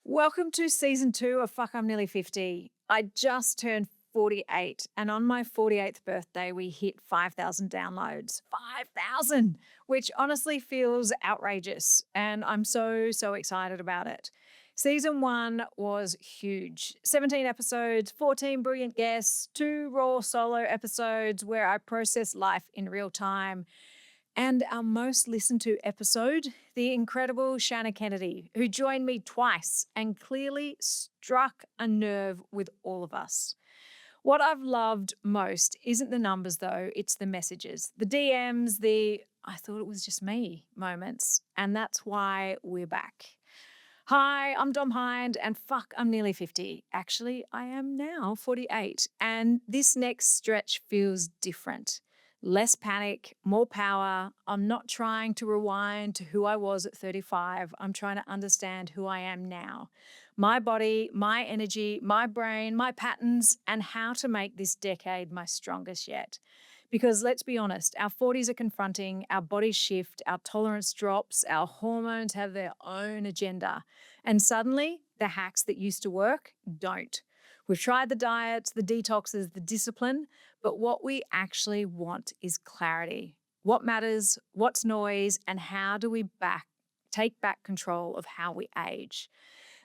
Welcome to season 2 of Fuck, I'm Nearly 50. I just turned 48, and on my 48th birthday, we hit 5,000 downloads. 5,000, which honestly feels outrageous, and I'm so excited about it. Season 1 was huge. 17 episodes, 14 brilliant guests, 2 raw solo episodes where I process life in real time, and our most listened to episode, the incredible Shanna Kennedy, who joined me twice and clearly struck a nerve with all of us. What I've loved most isn't the numbers, though, it's the messages, the DMs, the I thought it was just me moments. And that's why we're back. Hi, I'm Dom Hind, and fuck, I'm nearly 50. Actually, I am now 48. And this next stretch feels different. Less panic, more power. I'm not trying to rewind to who I was at 35. I'm trying to understand who I am now. My body, my energy, my brain, my patterns, and how to make this decade my strongest yet. Because let's be honest, our 40s are confronting, our bodies shift, our tolerance drops, our hormones have their own agenda. And suddenly, the hacks that used to work don't. We've tried the diets, the detoxes, the discipline, but what we actually want is clarity. What matters, what's noise, and how do we take back control of how we age?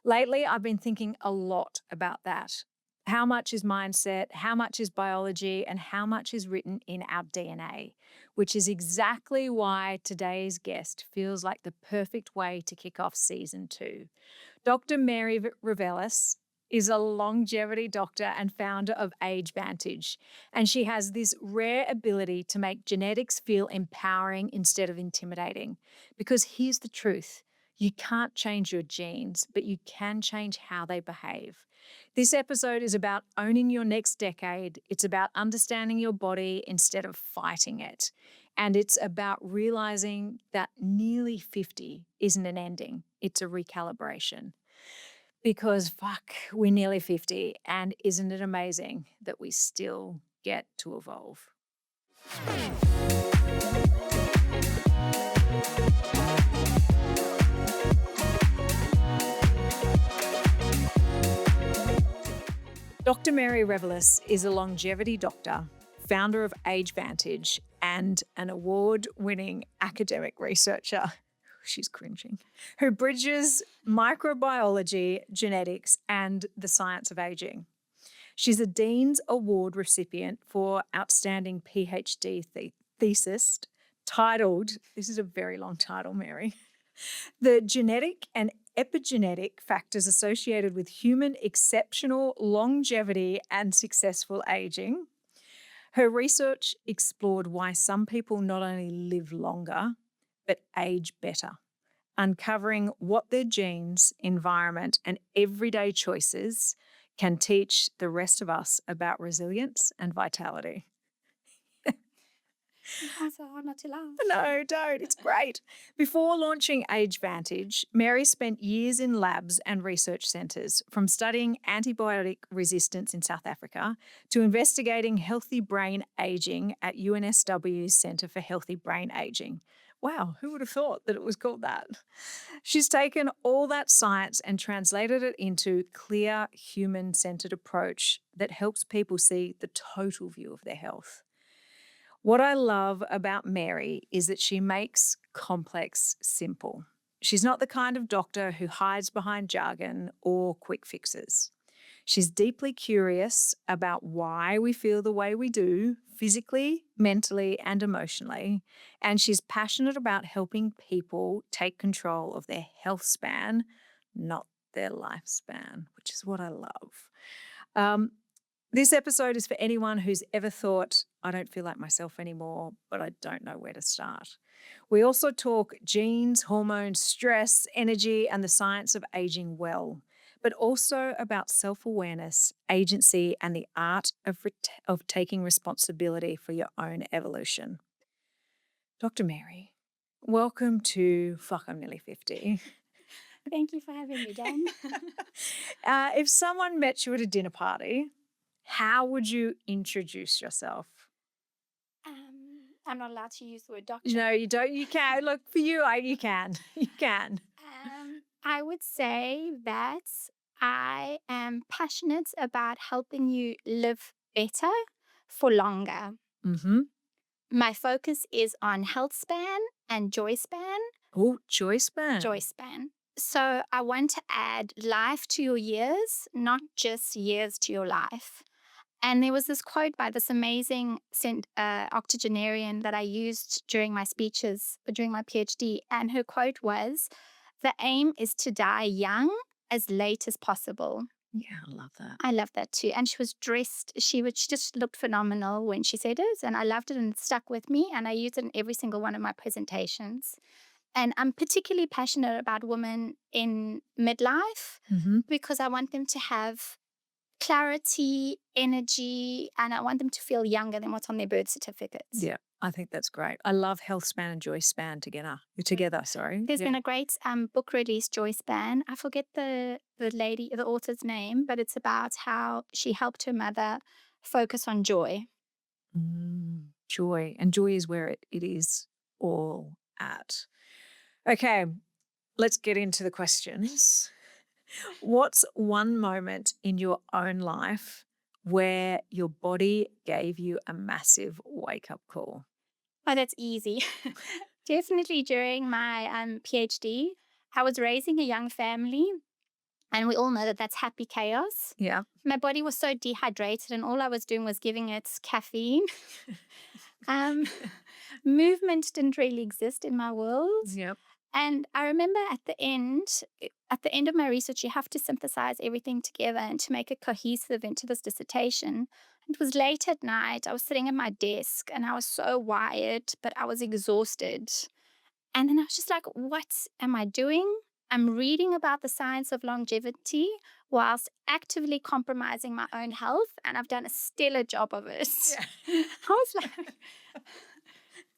Lately, I've been thinking a lot about that. How much is mindset, how much is biology, and how much is written in our DNA, which is exactly why today's guest feels like the perfect way to kick off season 2. Dr. Mary Revelas is a longevity doctor and founder of Age Vantage, and she has this rare ability to make genetics feel empowering instead of intimidating. Because here's the truth. You can't change your genes, but you can change how they behave. This episode is about owning your next decade. It's about understanding your body instead of fighting it. And it's about realizing that nearly 50 isn't an ending, it's a recalibration. Because fuck, we're nearly 50, and isn't it amazing that we still get to evolve? Dr. Mary Revelas is a longevity doctor, founder of Age Vantage, and an award-winning academic researcher. She's cringing. Who bridges microbiology, genetics, and the science of aging. She's a Dean's Award recipient for outstanding PhD thesis titled, this is a very long title, Mary, The Genetic and Epigenetic Factors Associated with Human Exceptional Longevity and Successful Aging. Her research explored why some people not only live longer, but age better, uncovering what their genes, environment, and everyday choices can teach the rest of us about resilience and vitality. It's so hard not to laugh. No, don't. It's great. Before launching Age Vantage, Mary spent years in labs and research centres, from studying antibiotic resistance in South Africa to investigating healthy brain ageing at UNSW's Centre for Healthy Brain Ageing. Wow, who would have thought that it was called that? She's taken all that science and translated it into clear, human-centred approach that helps people see the total view of their health. What I love about Mary is that she makes complex simple. She's not the kind of doctor who hides behind jargon or quick fixes. She's deeply curious about why we feel the way we do, physically, mentally, and emotionally. And she's passionate about helping people take control of their health span, not their lifespan, which is what I love. This episode is for anyone who's ever thought, I don't feel like myself anymore, but I don't know where to start. We also talk genes, hormones, stress, energy, and the science of aging well, but also about self-awareness, agency, and the art of taking responsibility for your own evolution. Dr. Mary, welcome to Fuck, I'm Nearly 50. Thank you for having me, Dom. If someone met you at a dinner party, how would you introduce yourself? I'm not allowed to use the word doctor. No, you don't. You can. Look, for you, you can. You can. I would say that I am passionate about helping you live better for longer. Mm-hmm. My focus is on health span and joy span. Oh, joy span. Joy span. So I want to add life to your years, not just years to your life. And there was this quote by this amazing octogenarian that I used during my speeches, during my PhD. And her quote was, "The aim is to die young as late as possible." Yeah, I love that. I love that too. And she was dressed, she just looked phenomenal when she said it. And I loved it and it stuck with me. And I use it in every single one of my presentations. And I'm particularly passionate about women in midlife Mm-hmm. because I want them to have clarity, energy, and I want them to feel younger than what's on their birth certificates. Yeah, I think that's great. I love health span and joy span together. Sorry. There's been a great book released, Joy Span. I forget the author's name, but it's about how she helped her mother focus on joy. Joy. And joy is where it is all at. Okay, let's get into the questions. What's one moment in your own life where your body gave you a massive wake-up call? Oh, that's easy. Definitely during my PhD, I was raising a young family, and we all know that that's happy chaos. Yeah. My body was so dehydrated, and all I was doing was giving it caffeine. Movement didn't really exist in my world. Yep. And I remember at the end of my research, you have to synthesize everything together and to make it cohesive into this dissertation. It was late at night. I was sitting at my desk and I was so wired, but I was exhausted. And then I was just like, what am I doing? I'm reading about the science of longevity whilst actively compromising my own health. And I've done a stellar job of it. Yeah. I was like,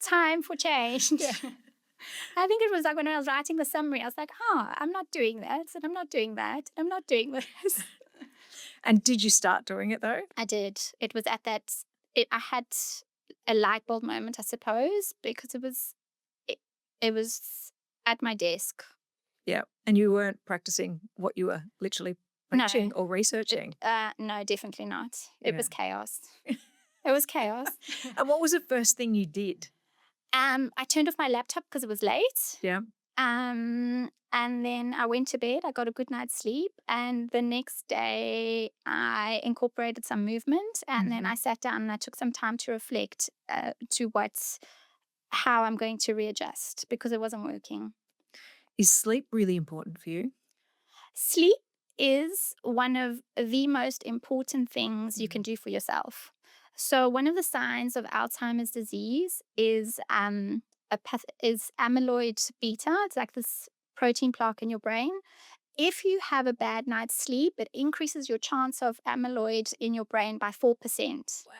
time for change. Yeah. I think it was like when I was writing the summary, I was like, I'm not doing that, and I'm not doing that, and I'm not doing this. And did you start doing it though? I did. It was at I had a light bulb moment, I suppose, because it was at my desk. Yeah. And you weren't practicing what you were literally preaching or researching? No, definitely not. It Yeah. was chaos. It was chaos. And what was the first thing you did? I turned off my laptop because it was late. Yeah. And then I went to bed. I got a good night's sleep. And the next day, I incorporated some movement. And then I sat down and I took some time to reflect how I'm going to readjust because it wasn't working. Is sleep really important for you? Sleep is one of the most important things you can do for yourself. So one of the signs of Alzheimer's disease is amyloid beta. It's like this protein plaque in your brain. If you have a bad night's sleep, it increases your chance of amyloid in your brain by 4%. Wow.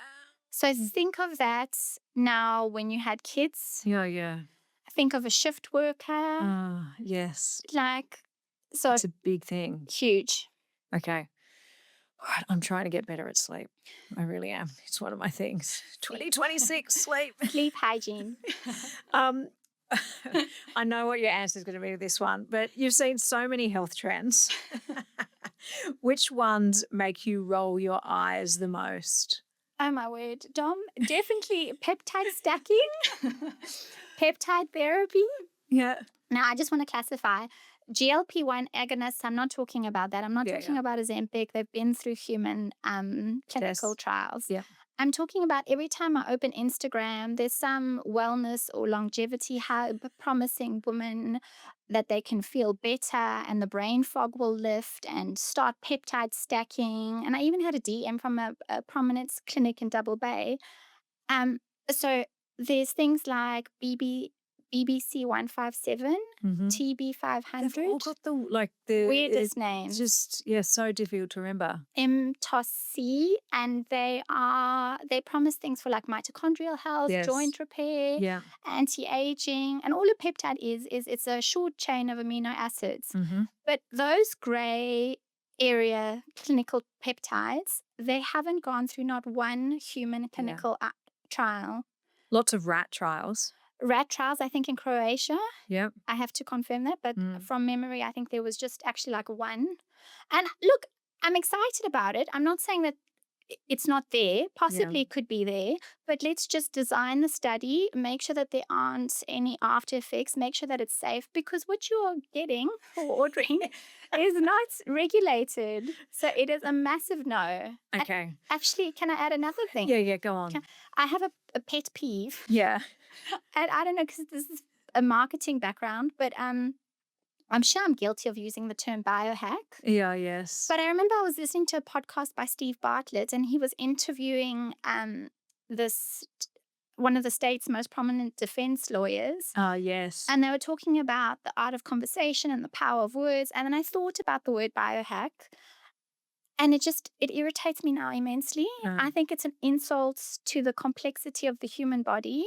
So think of that now when you had kids. Yeah. Think of a shift worker. Yes. So it's a big thing. Huge. Okay. All right, I'm trying to get better at sleep. I really am. It's one of my things. 2026 sleep. Sleep hygiene. I know what your answer is going to be to this one, but you've seen so many health trends. Which ones make you roll your eyes the most? Oh, my word. Dom, definitely peptide stacking, peptide therapy. Yeah. Now, I just want to classify GLP-1 agonists. I'm not talking about that. I'm not talking about Ozempic. They've been through human clinical trials. Yeah. I'm talking about every time I open Instagram, there's some wellness or longevity promising woman that they can feel better and the brain fog will lift and start peptide stacking. And I even had a DM from a prominence clinic in Double Bay. So there's things like BBC 157, TB 500. They've all got the weirdest names. Just so difficult to remember. mTOS-C, and they promise things for like mitochondrial health, joint repair, anti-aging, and all a peptide is it's a short chain of amino acids. But those gray area clinical peptides, they haven't gone through not one human clinical trial. Lots of rat trials. rat trials, I think, in Croatia. Yep. I have to confirm that, but Mm. from memory, I think there was just actually like one. And look, I'm excited about it. I'm not saying that it's not there. Possibly it could be there, but let's just design the study, make sure that there aren't any after effects, make sure that it's safe, because what you're getting or ordering is not regulated. So it is a massive no. Okay. Actually, can I add another thing? Yeah, go on. I have a pet peeve. Yeah. And I don't know, because this is a marketing background, but I'm sure I'm guilty of using the term biohack. Yeah, yes. But I remember I was listening to a podcast by Steve Bartlett, and he was interviewing this one of the state's most prominent defense lawyers. Yes. And they were talking about the art of conversation and the power of words. And then I thought about the word biohack, and it irritates me now immensely. I think it's an insult to the complexity of the human body.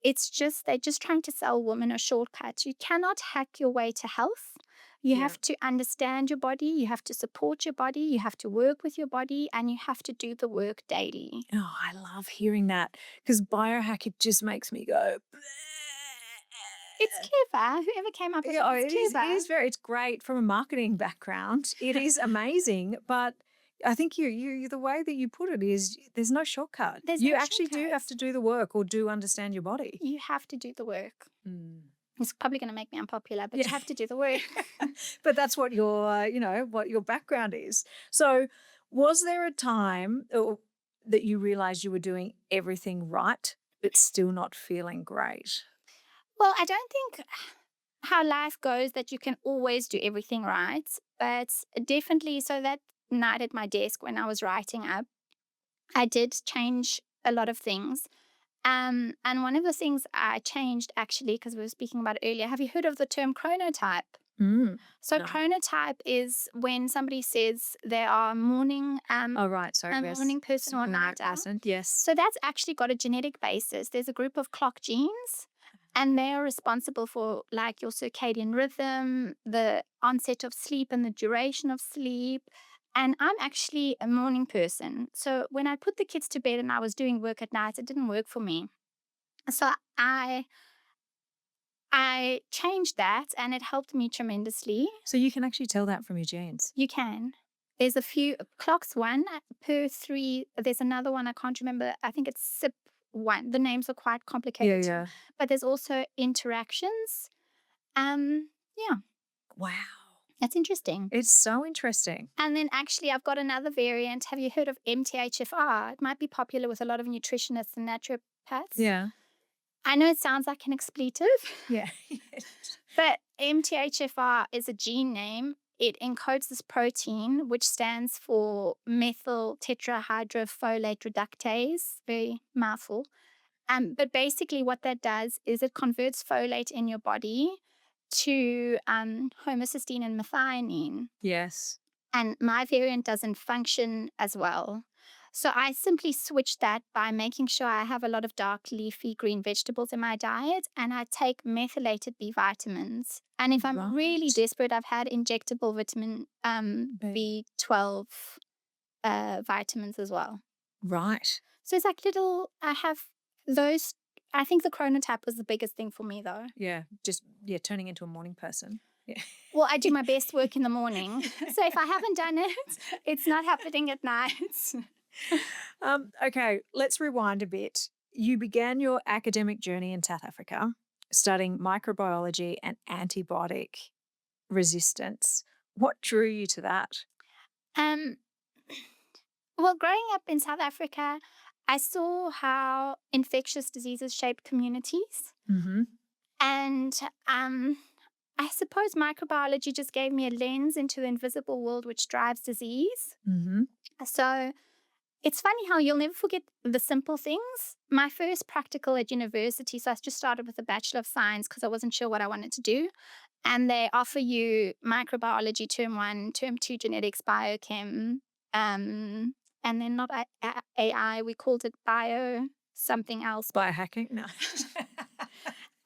They're just trying to sell women a shortcut. You cannot hack your way to health. You have to understand your body, you have to support your body, you have to work with your body, and you have to do the work daily. Oh, I love hearing that, because biohack, it just makes me go. It's clever. Whoever came up with Yeah, it is clever. it's great from a marketing background. It is amazing, but I think you the way that you put it is there's no shortcut. There's You no actually do have shortcuts. to do the work or do understand your body. You have to do the work. Mm. It's probably going to make me unpopular, but Yeah. you have to do the work. But that's what what your background is. So, was there a time that you realized you were doing everything right, but still not feeling great? Well, I don't think how life goes that you can always do everything right, but definitely, so that night at my desk when I was writing up, I did change a lot of things. And one of the things I changed, actually, because we were speaking about it earlier, have you heard of the term chronotype? So No. chronotype is when somebody says they are morning, Oh, right. Sorry. a Yes. morning person or a Night night owl. person. Yes. So that's actually got a genetic basis. There's a group of clock genes, and they are responsible for like your circadian rhythm, the onset of sleep and the duration of sleep. And I'm actually a morning person. So when I put the kids to bed and I was doing work at night, it didn't work for me. So I changed that, and it helped me tremendously. So you can actually tell that from your genes. You can. There's a few clocks, one per three. There's another one I can't remember. I think it's SIP one. The names are quite complicated. Yeah. But there's also interactions. Yeah, Wow. that's interesting. It's so interesting. And then actually, I've got another variant. Have you heard of MTHFR? It might be popular with a lot of nutritionists and naturopaths. Yeah. I know it sounds like an expletive. Yeah. But MTHFR is a gene name. It encodes this protein, which stands for methyl tetrahydrofolate reductase. Very mouthful. But basically, what that does is it converts folate in your body to homocysteine and methionine. Yes. And my variant doesn't function as well. So I simply switched that by making sure I have a lot of dark leafy green vegetables in my diet, and I take methylated B vitamins. And if I'm really Right. desperate, I've had injectable vitamin B12 vitamins as well. Right. So it's like I have those. I think the chronotype was the biggest thing for me, though. Yeah. Turning into a morning person. Yeah. Well, I do my best work in the morning. So if I haven't done it, it's not happening at night. Okay, let's rewind a bit. You began your academic journey in South Africa studying microbiology and antibiotic resistance. What drew you to that? Um, well, growing up in South Africa, I saw how infectious diseases shaped communities. Mm-hmm. And I suppose microbiology just gave me a lens into the invisible world which drives disease. Mm-hmm. So it's funny how you'll never forget the simple things. My first practical at university, so I just started with a Bachelor of Science because I wasn't sure what I wanted to do. And they offer you microbiology term 1, term 2, genetics, biochem, and then not AI, we called it bio something else. Biohacking? No.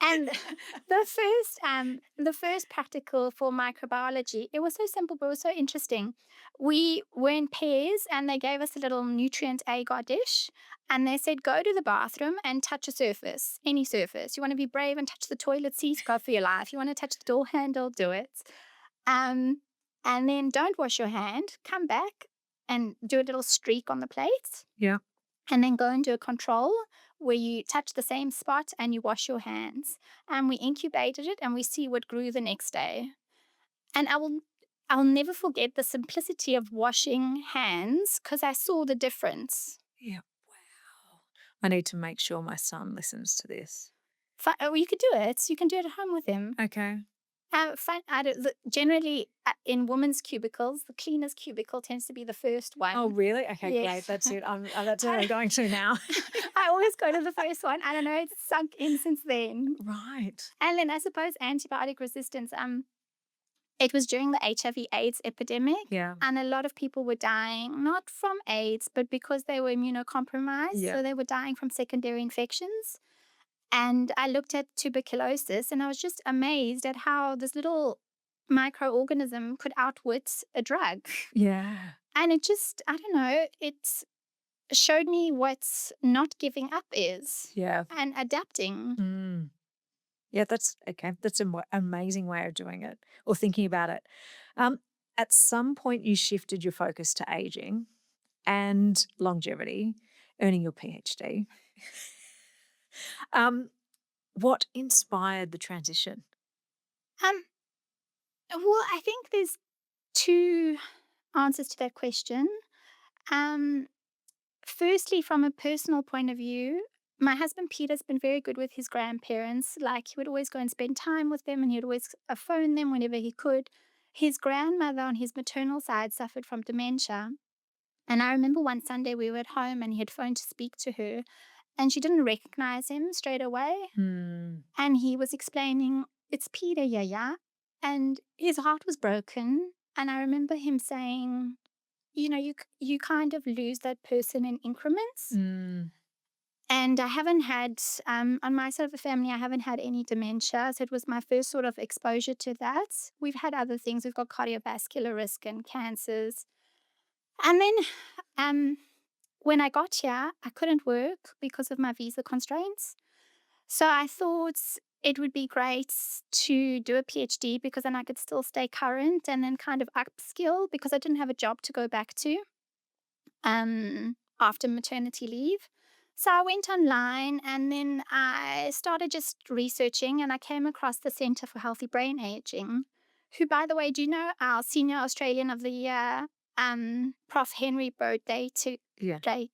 And the first practical for microbiology, it was so simple, but it was so interesting. We were in pairs and they gave us a little nutrient agar dish and they said, go to the bathroom and touch a surface, any surface. You want to be brave and touch the toilet seat, go for your life. You want to touch the door handle, do it. Um, and then don't wash your hand, come back and do a little streak on the plate. Yeah. And then go and do a control where you touch the same spot and you wash your hands. And we incubated it and we see what grew the next day. And I'll never forget the simplicity of washing hands because I saw the difference. Yeah. Wow. I need to make sure my son listens to this. You could do it. You can do it at home with him. Okay. Generally, in women's cubicles, the cleaner's cubicle tends to be the first one. Oh, really? Okay, Yeah. great. That's it. That's where I'm going to now. I always go to the first one. I don't know, it's sunk in since then. Right. And then I suppose antibiotic resistance. It was during the HIV/AIDS epidemic, Yeah. and a lot of people were dying, not from AIDS, but because they were immunocompromised. Yeah. So they were dying from secondary infections. And I looked at tuberculosis and I was just amazed at how this little microorganism could outwit a drug. Yeah. And it just, I don't know, it showed me what not giving up is Yeah. and adapting. Mm. Yeah, that's okay. That's an amazing way of doing it or thinking about it. At some point, you shifted your focus to aging and longevity, earning your PhD. What inspired the transition? Um, well, I think there's two answers to that question. Um, Firstly, from a personal point of view, my husband Peter's been very good with his grandparents. Like he would always go and spend time with them and he would always phone them whenever he could. His grandmother on his maternal side suffered from dementia. And I remember one Sunday we were at home and he had phoned to speak to her and she didn't recognize him straight away. Mm. And he was explaining, it's Peter, yeah. And his heart was broken. And I remember him saying, you kind of lose that person in increments. Mm. And I haven't had, on my side of the family, I haven't had any dementia. So it was my first sort of exposure to that. We've had other things. We've got cardiovascular risk and cancers. And then when I got here, I couldn't work because of my visa constraints. So I thought it would be great to do a PhD because then I could still stay current and then kind of upskill because I didn't have a job to go back to after maternity leave. So I went online and then I started just researching and I came across the Centre for Healthy Brain Aging, who, by the way, do you know our Senior Australian of the Year, Prof. Henry Burdate? Yeah. I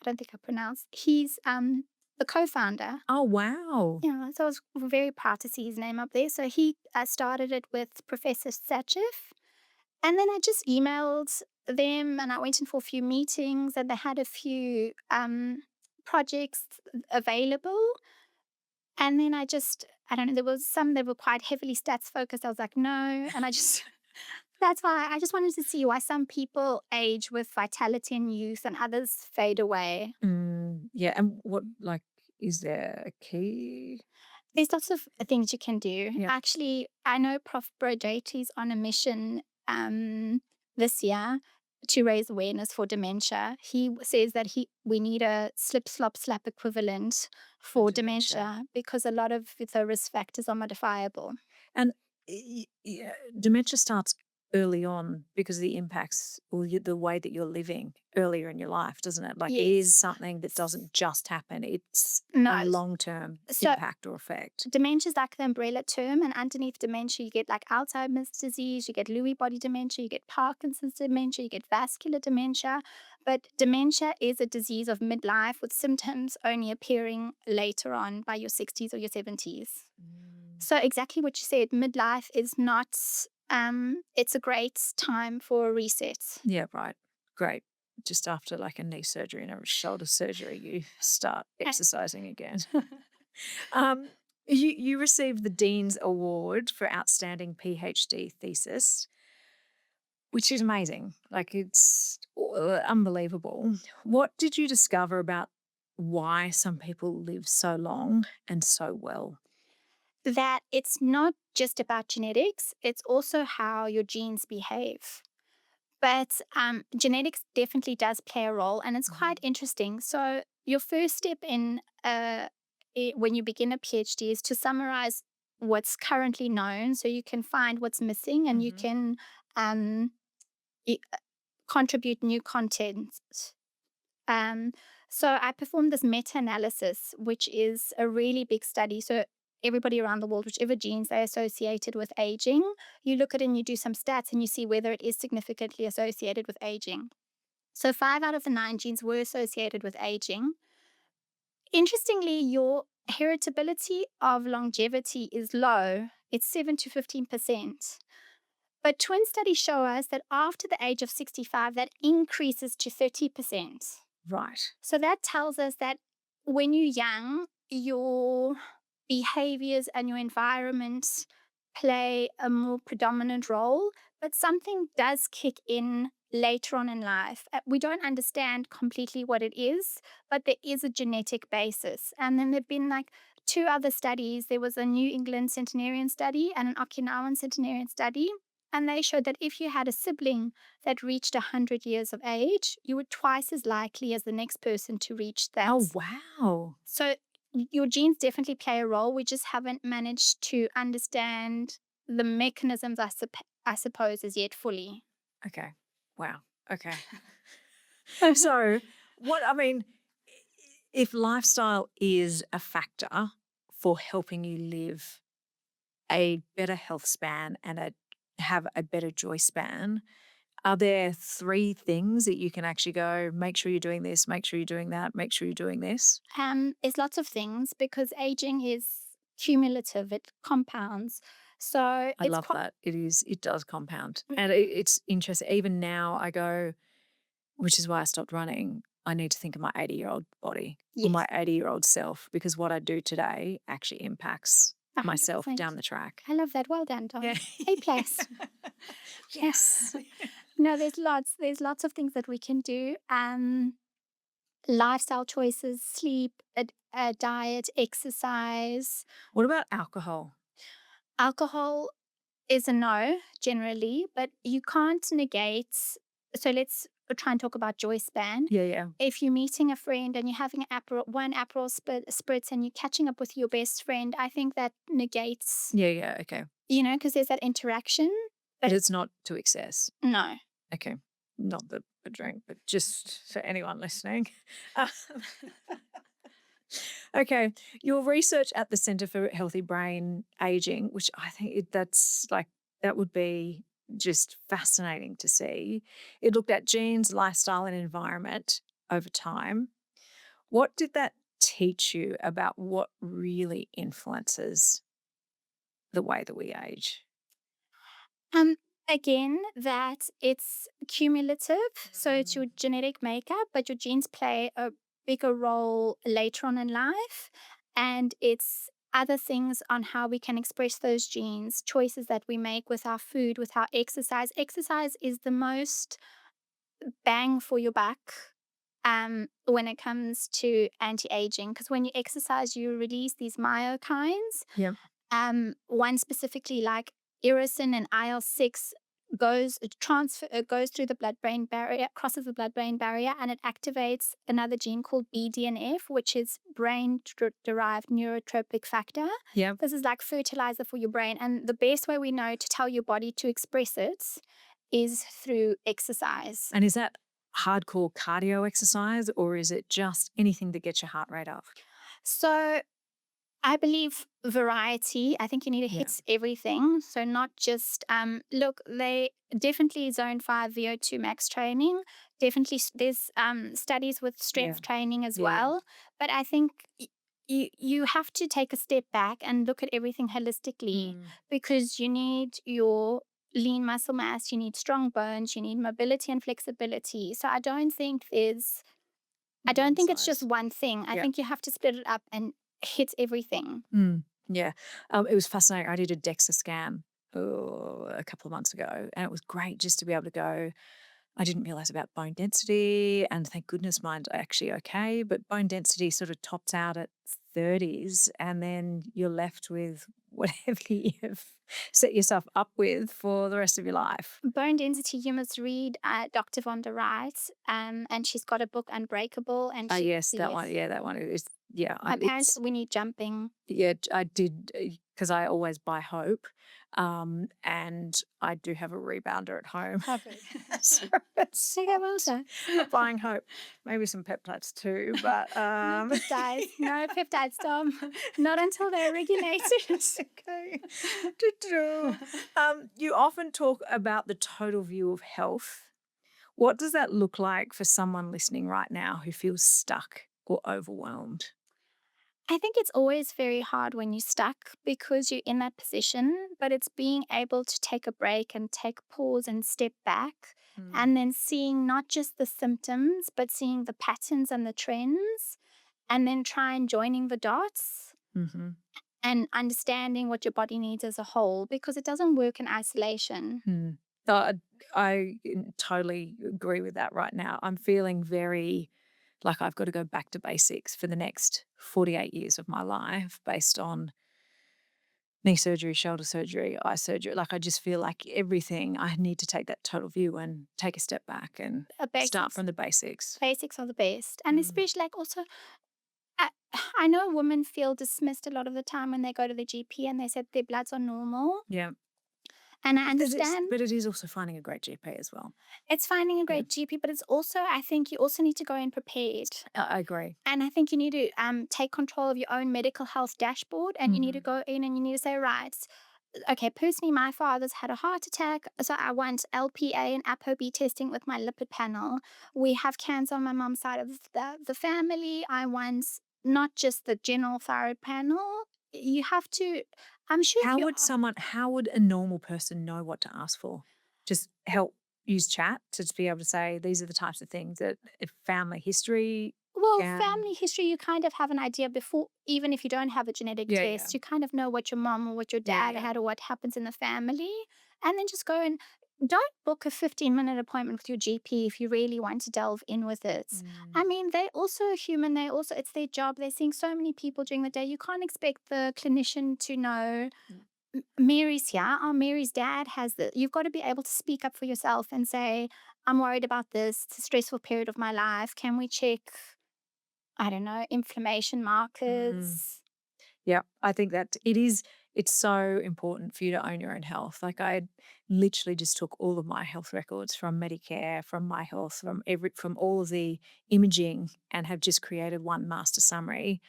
don't think I pronounced. He's the co-founder. Oh, wow. Yeah, so I was very proud to see his name up there. So he started it with Professor Satchev. And then I just emailed them and I went in for a few meetings and they had a few projects available. And then I don't know, there was some that were quite heavily stats focused. I was like, no. And that's why I just wanted to see why some people age with vitality and youth and others fade away. Yeah. And what, is there a key? There's lots of things you can do. Yeah. Actually, I know Prof. Brodate is on a mission this year to raise awareness for dementia. He says that we need a slip, slop, slap equivalent for dementia because a lot of the risk factors are modifiable. And dementia starts early on because of the impacts or the way that you're living earlier in your life, doesn't it? Like it is something that doesn't just happen. It's a long-term impact or effect. Dementia is like the umbrella term, and underneath dementia, you get like Alzheimer's disease, you get Lewy body dementia, you get Parkinson's dementia, you get vascular dementia. But dementia is a disease of midlife with symptoms only appearing later on by your 60s or your 70s. So exactly what you said, midlife is not, it's a great time for a reset. Yeah, right. Great. Just after like a knee surgery and a shoulder surgery, you start exercising again. You received the Dean's Award for Outstanding PhD Thesis, which is amazing. Like it's unbelievable. What did you discover about why some people live so long and so well? that it's not just about genetics, it's also how your genes behave. But genetics definitely does play a role, and it's quite interesting. So, your first step in when you begin a PhD is to summarize what's currently known so you can find what's missing and you Mm-hmm. can um, y- contribute new content. Um, so I performed this meta-analysis, which is a really big study. So everybody around the world, whichever genes they associated with aging, you look at it and you do some stats and you see whether it is significantly associated with aging. So 5 out of the 9 genes were associated with aging. Interestingly, your heritability of longevity is low. It's 7 to 15%. But twin studies show us that after the age of 65, that increases to 30%. Right. So that tells us that when you're young, your behaviors and your environment play a more predominant role, but something does kick in later on in life. We don't understand completely what it is, but there is a genetic basis. And then there've been like 2 other studies. There was a New England centenarian study and an Okinawan centenarian study. And they showed that if you had a sibling that reached 100 years of age, you were twice as likely as the next person to reach that. Oh, wow. So your genes definitely play a role. We just haven't managed to understand the mechanisms, I suppose, as yet fully. Okay. Wow. Okay. So, I mean, if lifestyle is a factor for helping you live a better health span and have a better joy span, are there 3 things that you can actually go, make sure you're doing this, make sure you're doing that, make sure you're doing this? There's lots of things because aging is cumulative, it compounds. So I love that. It does compound. And it's interesting. Even now I go, which is why I stopped running. I need to think of my 80-year-old body or yes, my 80-year-old self, because what I do today actually impacts myself 100%. down the track. I love that. Well done, Dom. Yeah. A plus. Yes. No, there's lots. There's lots of things that we can do. Lifestyle choices, sleep, diet, exercise. What about alcohol? Alcohol is a no generally, but you can't negate. So let's try and talk about joy span. Yeah, yeah. If you're meeting a friend and you're having one Aperol spritz and you're catching up with your best friend, I think that negates, Yeah, yeah. Okay. because there's that interaction. But it's not to excess. No. Okay. Not the drink, but just for anyone listening. Uh, okay. Your research at the Centre for Healthy Brain Aging, which I think that would be just fascinating to see. It looked at genes, lifestyle, and environment over time. What did that teach you about what really influences the way that we age? Um, Again, that it's cumulative, so it's your genetic makeup, but your genes play a bigger role later on in life, and it's other things on how we can express those genes, choices that we make with our food, with our exercise. Exercise is the most bang for your buck when it comes to anti-aging, because when you exercise, you release these myokines. Yeah. One specifically like irisin and IL-6 goes through the blood-brain barrier, crosses the blood-brain barrier, and it activates another gene called BDNF, which is brain-derived neurotropic factor. Yeah. This is like fertilizer for your brain, and the best way we know to tell your body to express it is through exercise. And is that hardcore cardio exercise, or is it just anything to get your heart rate up? So I believe variety. I think you need to Yeah. hit everything. So not just look, they definitely zone 5 VO2 max training. Definitely there's studies with strength Yeah. training as Yeah, yeah. well. But I think you have to take a step back and look at everything holistically, because you need your lean muscle mass, you need strong bones, you need mobility and flexibility. So I don't One think it's just size. one thing. I Yeah. think you have to split it up and hit everything. Yeah. It was fascinating. I did a DEXA scan a couple of months ago, and it was great just to be able to go. I didn't realize about bone density, and thank goodness mine's actually okay, but bone density sort of tops out at 30s, and then you're left with whatever you've set yourself up with for the rest of your life. Bone density, you must read Dr. von der Wright, and she's got a book, Unbreakable. And she, Yes, that one. Yeah, that one is. Yeah, my parents, it's we need jumping. yeah. I did because I always buy Hope, and I do have a rebounder at home. So it's Okay, well done. buying Hope, maybe some peptides too, but No peptides, no peptides, Tom. Not until they're regulated. okay. You often talk about the total view of health. What does that look like for someone listening right now who feels stuck or overwhelmed? I think it's always very hard when you're stuck because you're in that position, but it's being able to take a break and take a pause and step back, and then seeing not just the symptoms, but seeing the patterns and the trends, and then try and joining the dots Mm-hmm. and understanding what your body needs as a whole, because it doesn't work in isolation. Mm. I totally agree with that right now. I'm feeling very like I've got to go back to basics for the next 48 years of my life based on knee surgery, shoulder surgery, eye surgery. Like I just feel like everything, I need to take that total view and take a step back and start Basics, from the basics. basics are the best, and especially like also. I, I know women feel dismissed a lot of the time when they go to the GP and they said their bloods are normal. Yeah. And I understand But it is also finding a great GP as well. it's finding a great GP, but it's also, I think you also need to go in prepared. I agree. And I think you need to take control of your own medical health dashboard, and you need to go in and you need to say, right, okay, personally, my father's had a heart attack, so I want LPA and ApoB testing with my lipid panel. We have cancer on my mom's side of the family. I want not just the general thyroid panel. You have to, I'm sure How would a normal person know what to ask for? Just help use chat to just be able to say, these are the types of things that if family history. Well, can. family history, you kind of have an idea before, even if you don't have a genetic Yeah, test, you kind of know what your mom or what your Yeah, dad yeah. had or what happens in the family. And then just go and don't book a 15-minute appointment with your GP if you really want to delve in with it. I mean, they're also human. It's their job. They're seeing so many people during the day. You can't expect the clinician to know. Mary's here. Oh, Mary's dad has this. You've got to be able to speak up for yourself and say, I'm worried about this. It's a stressful period of my life. Can we check, I don't know, inflammation markers? Yeah, I think that it's so important for you to own your own health. Like I literally just took all of my health records from Medicare, from My Health, from all of the imaging, and have just created one master summary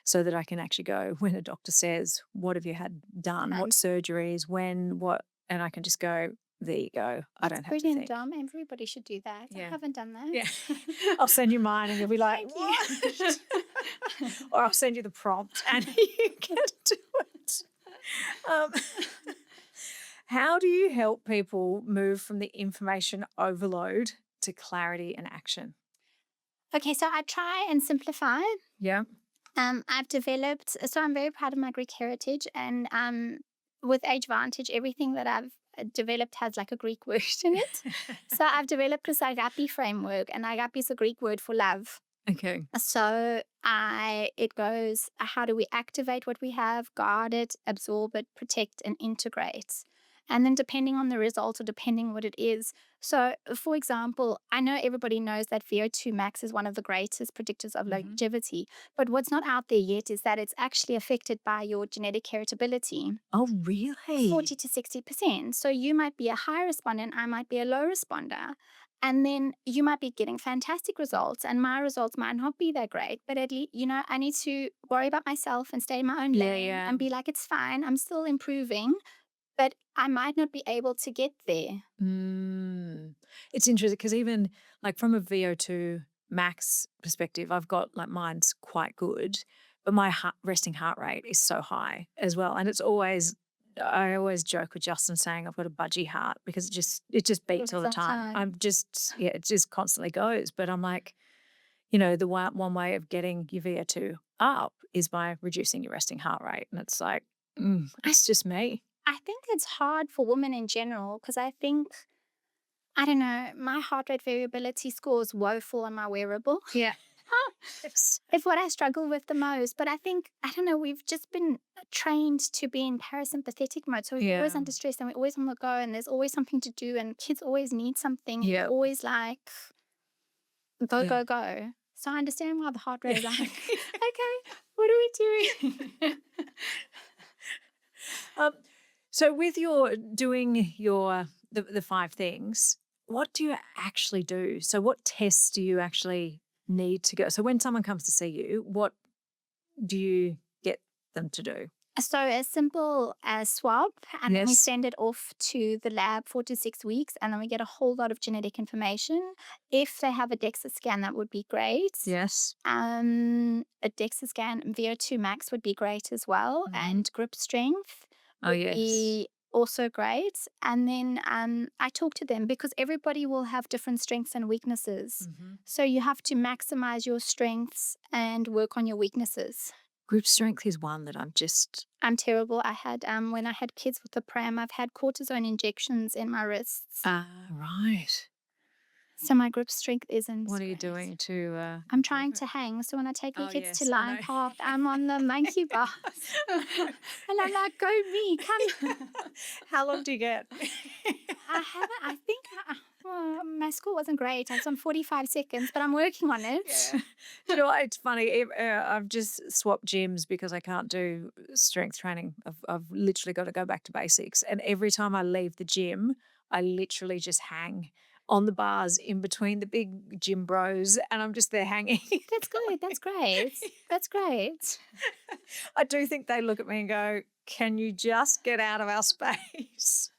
so that I can actually go when a doctor says, what have you had done? What surgeries, when, what, and I can just go, there you go. I don't have to Brilliant, think. Dom. Everybody should do that. I haven't done that. Yeah. I'll send you mine and you'll be like, Thank you. what? Or I'll send you the prompt and you can do it. How do you help people move from the information overload to clarity and action? Okay, so I try and simplify. Yeah. I've developed, so I'm very proud of my Greek heritage, and with Age Vantage, everything that I've developed has like a Greek word in it. So I've developed this agape framework, and agape is a Greek word for love. Okay. So it goes, how do we activate what we have, guard it, absorb it, protect, and integrate? And then depending on the result or depending what it is. So, for example, I know everybody knows that VO2 max is one of the greatest predictors of longevity, but what's not out there yet is that it's actually affected by your genetic heritability. Oh, really? 40 to 60%. So you might be a high responder and I might be a low responder. And then you might be getting fantastic results, and my results might not be that great. But at least, I need to worry about myself and stay in my own lane and be like, it's fine. I'm still improving, but I might not be able to get there. It's interesting because even like from a VO2 max perspective, I've got like mine's quite good, but my resting heart rate is so high as well. And I always joke with Justin saying I've got a budgie heart because it just beats all the time. It just constantly goes. But I'm like, the one way of getting your VO2 up is by reducing your resting heart rate. And it's like, it's just me. I think it's hard for women in general because I think, I don't know, my heart rate variability score is woeful on my wearable. Yeah. Yes. It's what I struggle with the most. But I think, I don't know, we've just been trained to be in parasympathetic mode. So we're always Yeah. under stress and we're always on the go and there's always something to do and kids always need something. It's Yeah. always like go, Yeah. go, go. So I understand why the heart rate is like, okay, what are we doing? Um, so with your doing the 5 things, what do you actually do? So what tests do you actually need to go? So when someone comes to see you, what do you get them to do? So as simple as swab, and then we Yes. send it off to the lab 4 to 6 weeks, and then we get a whole lot of genetic information. If they have a DEXA scan, that would be great. Yes. A DEXA scan, VO2 max would be great as well, and grip strength Oh, would yes. be also great. And then I talk to them because everybody will have different strengths and weaknesses. So you have to maximize your strengths and work on your weaknesses. Group strength is one that I'm terrible. I had when I had kids with the pram, I've had cortisone injections in my wrists. right. So my grip strength isn't What are you great. doing to I'm improve trying it? to hang. So when I take the Oh, kids to yes, I Lion know. Park, I'm on the monkey bars. And I'm like, go me, come. How long do you get? I haven't, I think well, my score wasn't great. I was on 45 seconds, but I'm working on it. Yeah. Do you know what? It's funny. I've just swapped gyms because I can't do strength training. I've literally got to go back to basics. And every time I leave the gym, I literally just hang on the bars in between the big gym bros, and I'm just there hanging. That's good. That's great. That's great. I do think they look at me and go, "Can you just get out of our space?"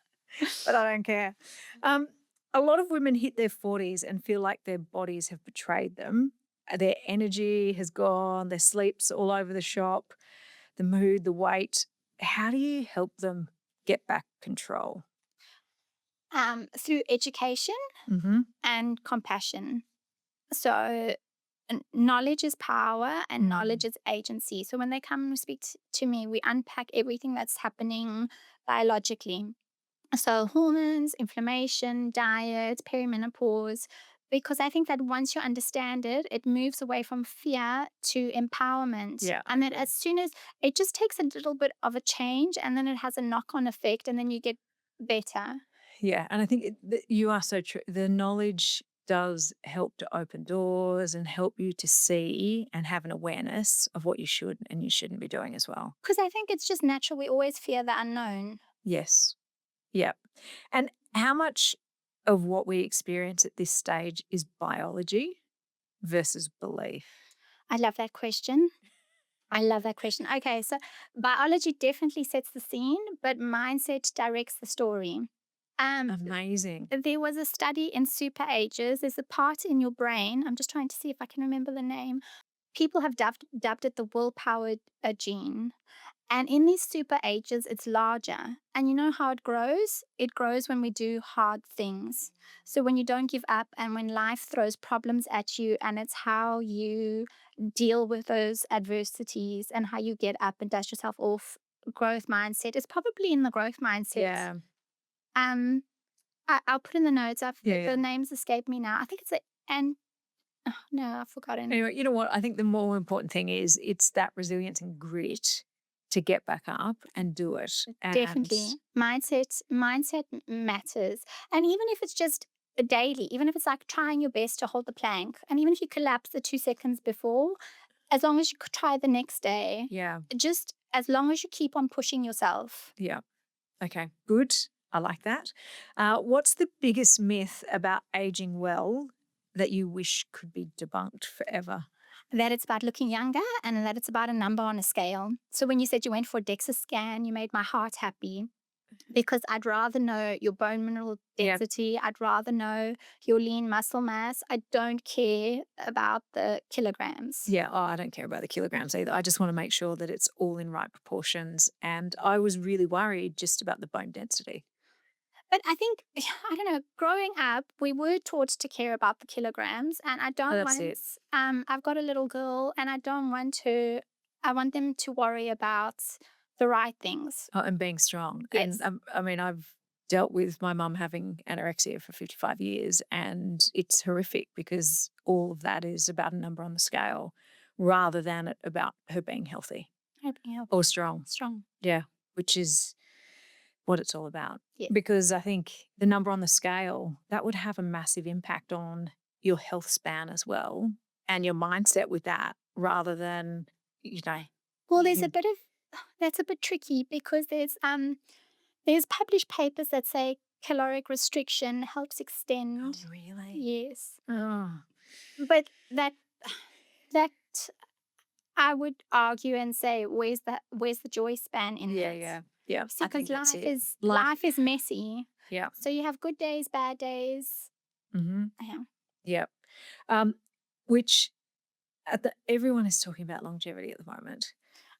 But I don't care. Um, a lot of women hit their 40s and feel like their bodies have betrayed them. Their energy has gone, their sleep's all over the shop, the mood, the weight. How do you help them get back control? Through education Mm-hmm. and compassion. So knowledge is power and knowledge is agency. So when they come and speak to me, we unpack everything that's happening biologically. So hormones, inflammation, diet, perimenopause. Because I think that once you understand it, it moves away from fear to empowerment. Yeah, I And then agree. as soon as it just takes a little bit of a change and then it has a knock on effect and then you get better. Yeah, and I think you are so true. The knowledge does help to open doors and help you to see and have an awareness of what you should and you shouldn't be doing as well. Because I think it's just natural. We always fear the unknown. Yes. Yep. And how much of what we experience at this stage is biology versus belief? I love that question. I love that question. Okay, so biology definitely sets the scene, but mindset directs the story. Amazing. There was a study in super ages. There's a part in your brain. I'm just trying to see if I can remember the name. People have dubbed it the willpower gene. And in these super ages, it's larger. And you know how it grows? It grows when we do hard things. So when you don't give up and when life throws problems at you, and it's how you deal with those adversities and how you get up and dust yourself off. Growth mindset. It's probably in the growth mindset. Yeah. Um, I'll put in the notes. Yeah. The Yeah. names escape me now. I think it's no, I've forgotten. Anyway, you know what? I think the more important thing is it's that resilience and grit to get back up and do it. And Definitely. Mindset matters. And even if it's just a daily, even if it's like trying your best to hold the plank, and even if you collapse the 2 seconds before, as long as you could try the next day, yeah. just as long as you keep on pushing yourself. Yeah. Okay. Good. I like that. What's the biggest myth about aging well that you wish could be debunked forever? That it's about looking younger and that it's about a number on a scale. So when you said you went for a DEXA scan, you made my heart happy because I'd rather know your bone mineral Yeah. density. I'd rather know your lean muscle mass. I don't care about the kilograms. Yeah, oh, I don't care about the kilograms either. I just want to make sure that it's all in right proportions. And I was really worried just about the bone density. But I think, I don't know, growing up, we were taught to care about the kilograms. And I don't That's want, it. I've got a little girl and I don't want to, I want them to worry about the right things. Oh, and being strong. Yes. And I mean, I've dealt with my mum having anorexia for 55 years, and it's horrific because all of that is about a number on the scale rather than about her being healthy or strong. Strong. Yeah, which is what it's all about. Yeah. Because I think the number on the scale, that would have a massive impact on your health span as well and your mindset with that rather than, Well, there's a bit of that's a bit tricky because there's published papers that say caloric restriction helps Oh, extend. really? Yes. Oh, But that I would argue and say where's the joy span in yeah, that? yeah, yeah. See, I think because that's it. life is messy. Yeah. So you have good days, bad days. Mm-hmm. Yeah. Yeah. Which everyone is talking about longevity at the moment.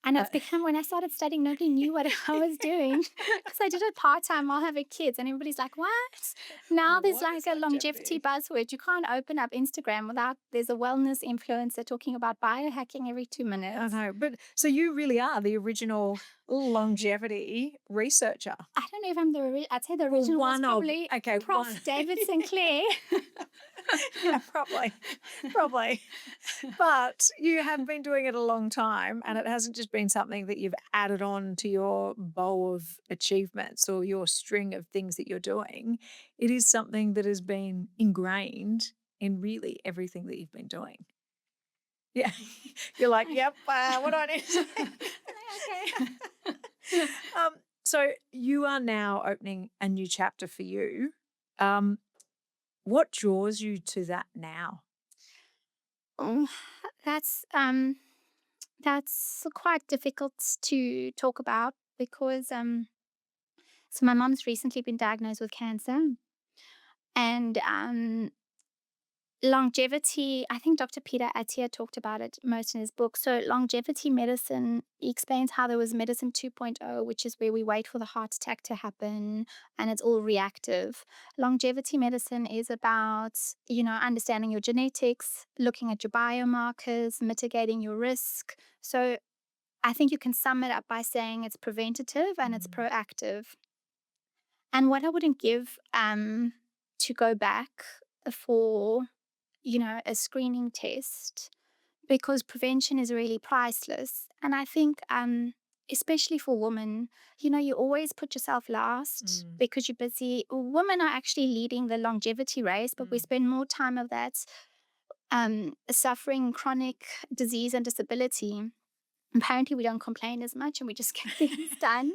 And it's become, when I started studying, nobody knew what I was doing because I did it part time while having kids, and everybody's like, "What?" Now there's What like is a longevity buzzword. You can't open up Instagram without there's a wellness influencer talking about biohacking every 2 I minutes. know, but so you really are the original longevity researcher. I don't know if I'm I'd say the original was probably Prof. David Sinclair. Yeah, probably. But you have been doing it a long time, and it hasn't just been something that you've added on to your bowl of achievements or your string of things that you're doing. It is something that has been ingrained in really everything that you've been doing. Yeah. You're like, yep, what do I need to say? Okay. So you are now opening a new chapter for you. What draws you to that now? Oh, that's quite difficult to talk about because so my mom's recently been diagnosed with cancer, and longevity, I think Dr. Peter Attia talked about it most in his book. So longevity medicine, he explains how there was medicine 2.0, which is where we wait for the heart attack to happen and it's all reactive. Longevity medicine is about, understanding your genetics, looking at your biomarkers, mitigating your risk. So I think you can sum it up by saying it's preventative and it's proactive. And what I wouldn't give to go back for, a screening test, because prevention is really priceless. And I think, especially for women, you always put yourself last because you're busy. Women are actually leading the longevity race, but we spend more time of that suffering chronic disease and disability. Apparently, we don't complain as much and we just get things done.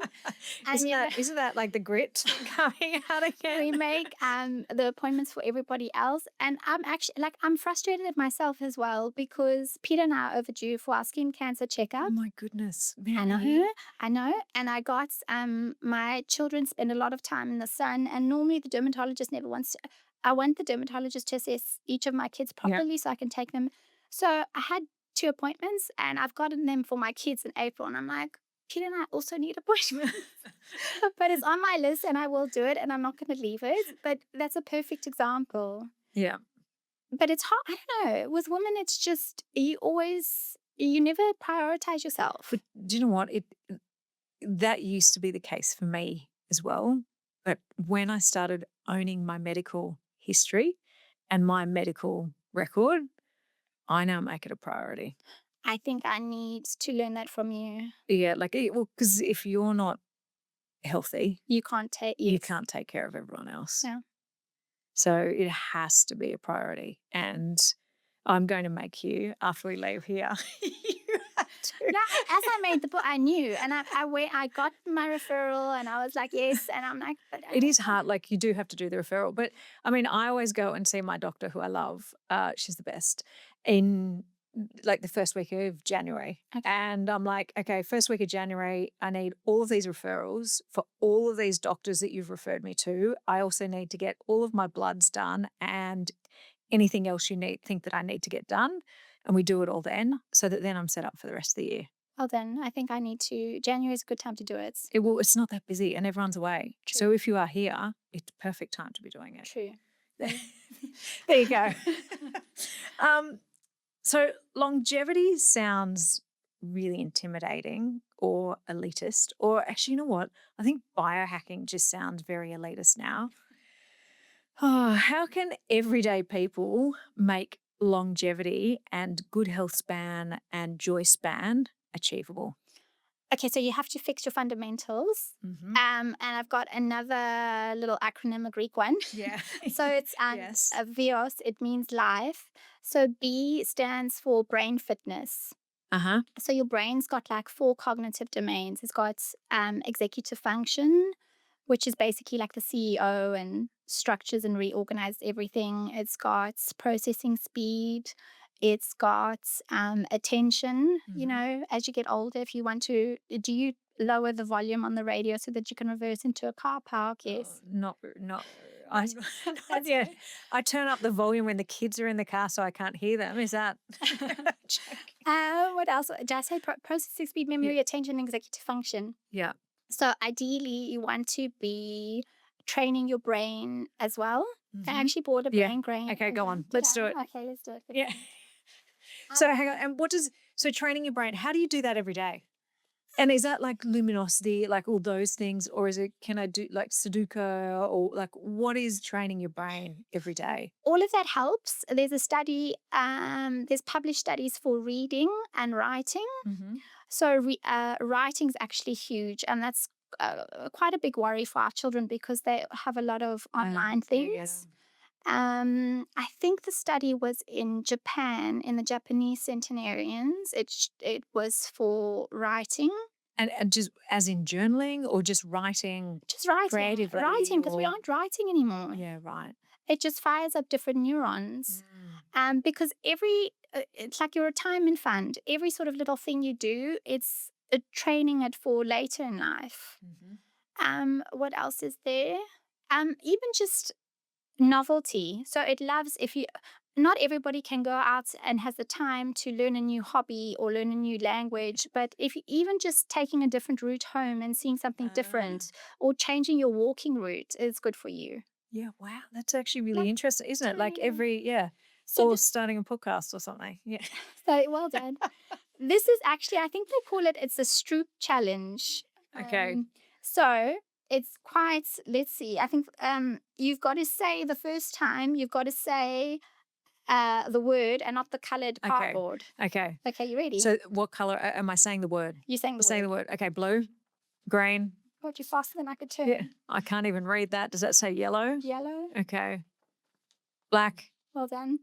Isn't that like the grit coming out again? We make the appointments for everybody else. And I'm actually, I'm frustrated at myself as well because Peter and I are overdue for our skin cancer checkup. Oh my goodness. I know. And I got, my children spend a lot of time in the sun, and normally the dermatologist never wants to. I want the dermatologist to assess each of my kids properly so I can take them. So I had 2 appointments and I've gotten them for my kids in April. And I'm like, Peter and I also need appointments. But it's on my list and I will do it and I'm not going to leave it. But that's a perfect example. Yeah. But it's hard. I don't know. With women, it's just, you never prioritize yourself. But do you know what? That used to be the case for me as well. But when I started owning my medical history and my medical record, I now make it a priority. I think I need to learn that from you. Yeah, because if you're not healthy, you can't take care of everyone else. Yeah. So it has to be a priority. And I'm going to make you, after we leave here, you have to. No, as I made the book, I knew, and I got my referral, and I was like, yes, and I'm like, but it is hard. Like you do have to do the referral, but I mean, I always go and see my doctor, who I love. She's the best, in like the first week of January, and I'm like, okay, first week of January, I need all of these referrals for all of these doctors that you've referred me to. I also need to get all of my bloods done and anything else you think that I need to get done. And we do it all then, so that then I'm set up for the rest of the year. Well, then I think I need to. January is a good time to do it. It's not that busy and everyone's away. True. So if you are here, it's the perfect time to be doing it. True. There you go. So longevity sounds really intimidating or elitist, or actually, you know what? I think biohacking just sounds very elitist now. Oh, how can everyday people make longevity and good health span and joy span achievable? Okay, so you have to fix your fundamentals. Mm-hmm. And I've got another little acronym, a Greek one. Yeah. So it's Yes. Vios, it means life. So B stands for brain fitness. Uh-huh. So your brain's got like 4 cognitive domains. It's got executive function, which is basically like the CEO and structures and reorganizes everything. It's got processing speed. It's got attention. You Mhm. know, as you get older, if you want to, do you lower the volume on the radio so that you can reverse into a car park? Yes. Not, I, not That's yet. good. I turn up the volume when the kids are in the car so I can't hear them. Is that? Joking. What else? Did I say processing speed, memory, attention, executive function? Yeah. So ideally, you want to be training your brain as well. I actually bought a Yeah. brain grain. Okay, go on. Did Let's I? do it. Okay, let's do it. Yeah. So hang on. And so training your brain, how do you do that every day? And is that like luminosity, like all those things, or can I do like Sudoku, or like what is training your brain every day? All of that helps. There's a study, there's published studies for reading and writing. Mm-hmm. So writing is actually huge, and that's quite a big worry for our children because they have a lot of online things. I think the study was in Japan, in the Japanese centenarians. It was for writing. And just as in journaling or just writing Just writing. creatively? Writing, because we or- aren't writing anymore. Yeah, right. It just fires up different neurons. Because it's like your retirement fund. Every sort of little thing you do, it's training it for later in life. What else is there? Even just novelty. So it loves not everybody can go out and has the time to learn a new hobby or learn a new language, but if you even just taking a different route home and seeing something different or changing your walking route is good for you. Yeah, wow. That's actually really Like, interesting, isn't it? Like So, or starting a podcast or something. Yeah. so well done. This is actually, I think they call it's the Stroop Challenge. Okay. So it's quite, let's see, I think you've got to say the first time, you've got to say the word and not the colored cardboard. Okay. Okay, you ready? So what color am I saying the word? You're saying I'm saying the word. Okay, blue, green. God, you're faster than I could turn. Yeah. I can't even read that. Does that say yellow? Yellow. Okay. Black. Well done.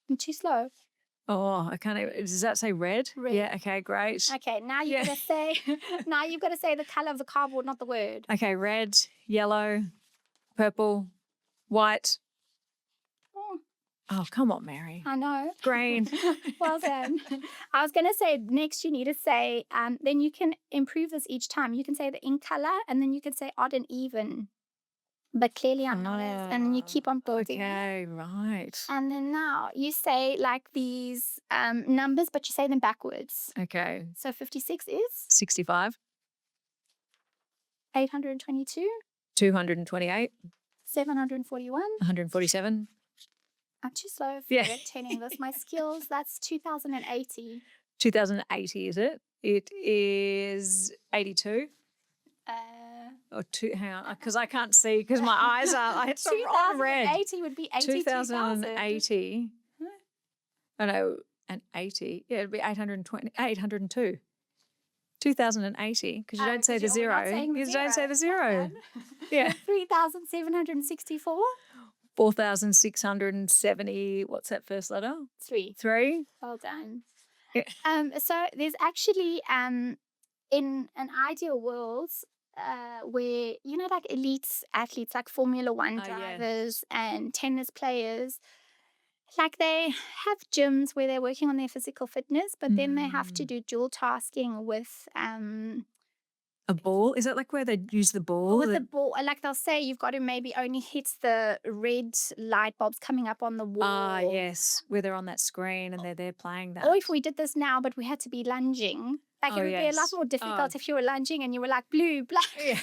I'm too slow. Oh, I can't even. Does that say red? Red. Yeah. Okay, great. Okay, now you've got to say. Now you've got to say the color of the cardboard, not the word. Okay, red, yellow, purple, white. Oh, come on, Mary. I know. Green. Well done. I was going to say next you need to say, then you can improve this each time. You can say the in color and then you can say odd and even. But clearly I'm not as. And then you keep on building. Okay, right. And then now you say like these numbers, but you say them backwards. Okay. So 56 is? 65. 822. 228. 741. 147. I'm too slow for Yeah. retaining this. My skills, that's 2080. 2080, is it? It is 82. Or two, hang on, because I can't see because my eyes are, it's on red. 2080 would be 82,000. 2080. Oh no, and 80. Yeah, it'd be 820, 802. 2080, because you don't say the zero. You don't say the zero. Yeah. 3,764. 4,670. What's that first letter? 3. 3. Well done. Yeah. So there's actually in an ideal world where like elite athletes like Formula One drivers and tennis players, like they have gyms where they're working on their physical fitness, but then they have to do dual tasking with a ball? Is that like where they use the ball? With the ball, like they'll say you've got to maybe only hit the red light bulbs coming up on the wall. Ah, yes, where they're on that screen and they're playing that. Or if we did this now, but we had to be lunging, like it would be a lot more difficult if you were lunging and you were like blue, black. Yeah.